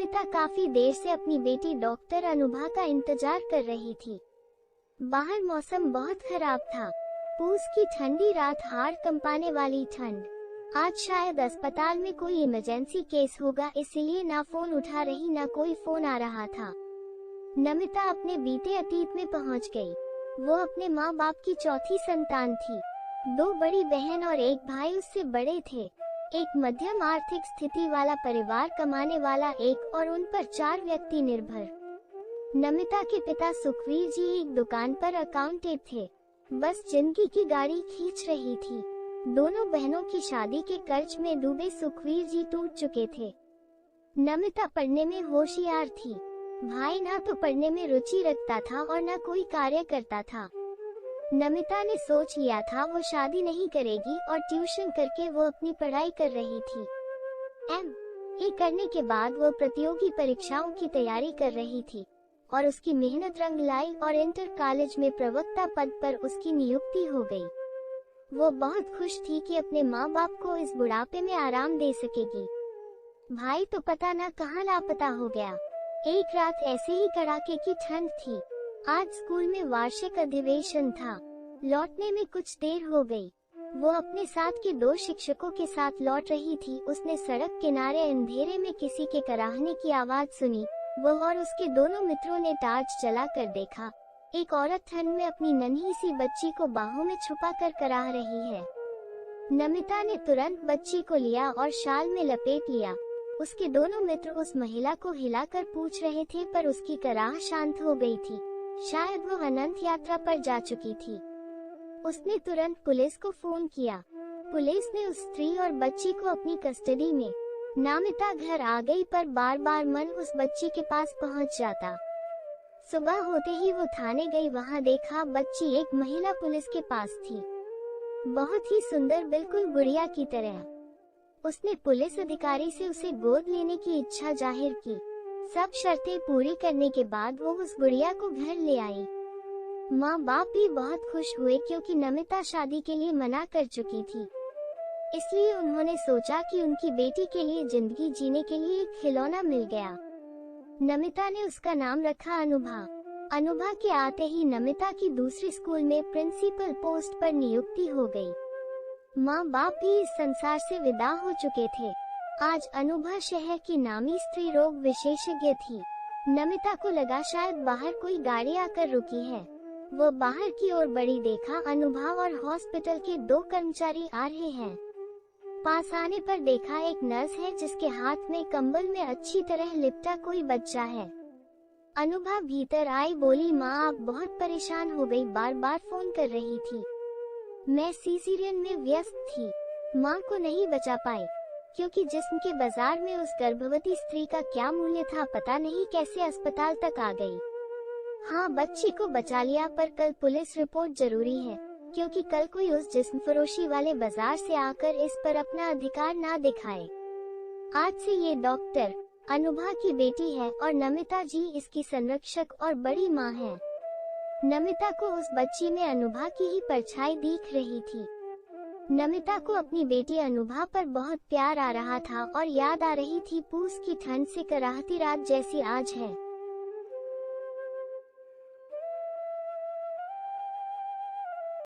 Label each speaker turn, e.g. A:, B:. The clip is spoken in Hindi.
A: नमिता काफी देर से अपनी बेटी डॉक्टर अनुभा का इंतजार कर रही थी। बाहर मौसम बहुत खराब था। पूस की ठंडी रात, हाड़ कंपाने वाली ठंड। आज शायद अस्पताल में कोई इमरजेंसी केस होगा, इसलिए ना फोन उठा रही ना कोई फोन आ रहा था। नमिता अपने बीते अतीत में पहुंच गई। वो अपने माँ बाप की चौथी संतान थी। 2 बड़ी बहन और एक भाई उससे बड़े थे। एक मध्यम आर्थिक स्थिति वाला परिवार, कमाने वाला एक और उन पर 4 व्यक्ति निर्भर। नमिता के पिता सुखवीर जी एक दुकान पर अकाउंटेंट थे। बस जिंदगी की गाड़ी खींच रही थी। दोनों बहनों की शादी के कर्ज में डूबे सुखवीर जी टूट चुके थे। नमिता पढ़ने में होशियार थी। भाई ना तो पढ़ने में रुचि रखता था और न कोई कार्य करता था। नमिता ने सोच लिया था वो शादी नहीं करेगी और ट्यूशन करके वो अपनी पढ़ाई कर रही थी। MA करने के बाद वो प्रतियोगी परीक्षाओं की तैयारी कर रही थी और उसकी मेहनत रंग लाई और इंटर कॉलेज में प्रवक्ता पद पर उसकी नियुक्ति हो गई। वो बहुत खुश थी कि अपने माँ बाप को इस बुढ़ापे में आराम दे सकेगी। भाई तो पता न कहाँ लापता हो गया। एक रात ऐसे ही कड़ाके की ठंड थी। आज स्कूल में वार्षिक अधिवेशन था। लौटने में कुछ देर हो गई। वो अपने साथ के 2 शिक्षकों के साथ लौट रही थी। उसने सड़क किनारे अंधेरे में किसी के कराहने की आवाज सुनी। वो और उसके दोनों मित्रों ने टार्च जलाकर देखा। एक औरत ठंड में अपनी नन्ही सी बच्ची को बाहों में छुपाकर कराह रही है। नमिता ने तुरंत बच्ची को लिया और शाल में लपेट लिया। उसके दोनों मित्र उस महिला को हिलाकर पूछ रहे थे, पर उसकी कराह शांत हो गई थी। शायद वो अनंत यात्रा पर जा चुकी थी। उसने तुरंत पुलिस को फोन किया। पुलिस ने उस स्त्री और बच्ची को अपनी कस्टडी में। नमिता घर आ गई, पर बार बार मन उस बच्ची के पास पहुंच जाता। सुबह होते ही वो थाने गई। वहां देखा बच्ची एक महिला पुलिस के पास थी। बहुत ही सुंदर, बिल्कुल गुड़िया की तरह। उसने पुलिस अधिकारी से उसे गोद लेने की इच्छा जाहिर की। सब शर्तें पूरी करने के बाद वो उस गुड़िया को घर ले आई। माँ बाप भी बहुत खुश हुए क्योंकि नमिता शादी के लिए मना कर चुकी थी। इसलिए उन्होंने सोचा कि उनकी बेटी के लिए जिंदगी जीने के लिए एक खिलौना मिल गया। नमिता ने उसका नाम रखा अनुभा। अनुभा के आते ही नमिता की दूसरे स्कूल में प्रिंसिपल पोस्ट पर नियुक्ति हो गई। माँ बाप भी इस संसार से विदा हो चुके थे। आज अनुभा शहर की नामी स्त्री रोग विशेषज्ञ थी। नमिता को लगा शायद बाहर कोई गाड़ी आकर रुकी है। वो बाहर की ओर बढ़ी, देखा अनुभा और हॉस्पिटल के 2 कर्मचारी आ रहे हैं। पास आने पर देखा एक नर्स है जिसके हाथ में कंबल में अच्छी तरह लिपटा कोई बच्चा है। अनुभा भीतर आई, बोली, माँ आप बहुत परेशान हो गई, बार बार फोन कर रही थी। मैं सीज़ेरियन में व्यस्त थी, माँ को नहीं बचा पाई, क्योंकि जिस्म के बाजार में उस गर्भवती स्त्री का क्या मूल्य था पता नहीं कैसे अस्पताल तक आ गई। हाँ, बच्ची को बचा लिया, पर कल पुलिस रिपोर्ट जरूरी है, क्योंकि कल कोई उस जिस्म फरोशी वाले बाजार से आकर इस पर अपना अधिकार ना दिखाए। आज से ये डॉक्टर अनुभा की बेटी है और नमिता जी इसकी संरक्षक और बड़ी माँ है। नमिता को उस बच्ची में अनुभा की ही परछाई दिख रही थी। नमिता को अपनी बेटी अनुभा पर बहुत प्यार आ रहा था और याद आ रही थी पूस की ठंड से कराहती रात जैसी आज है।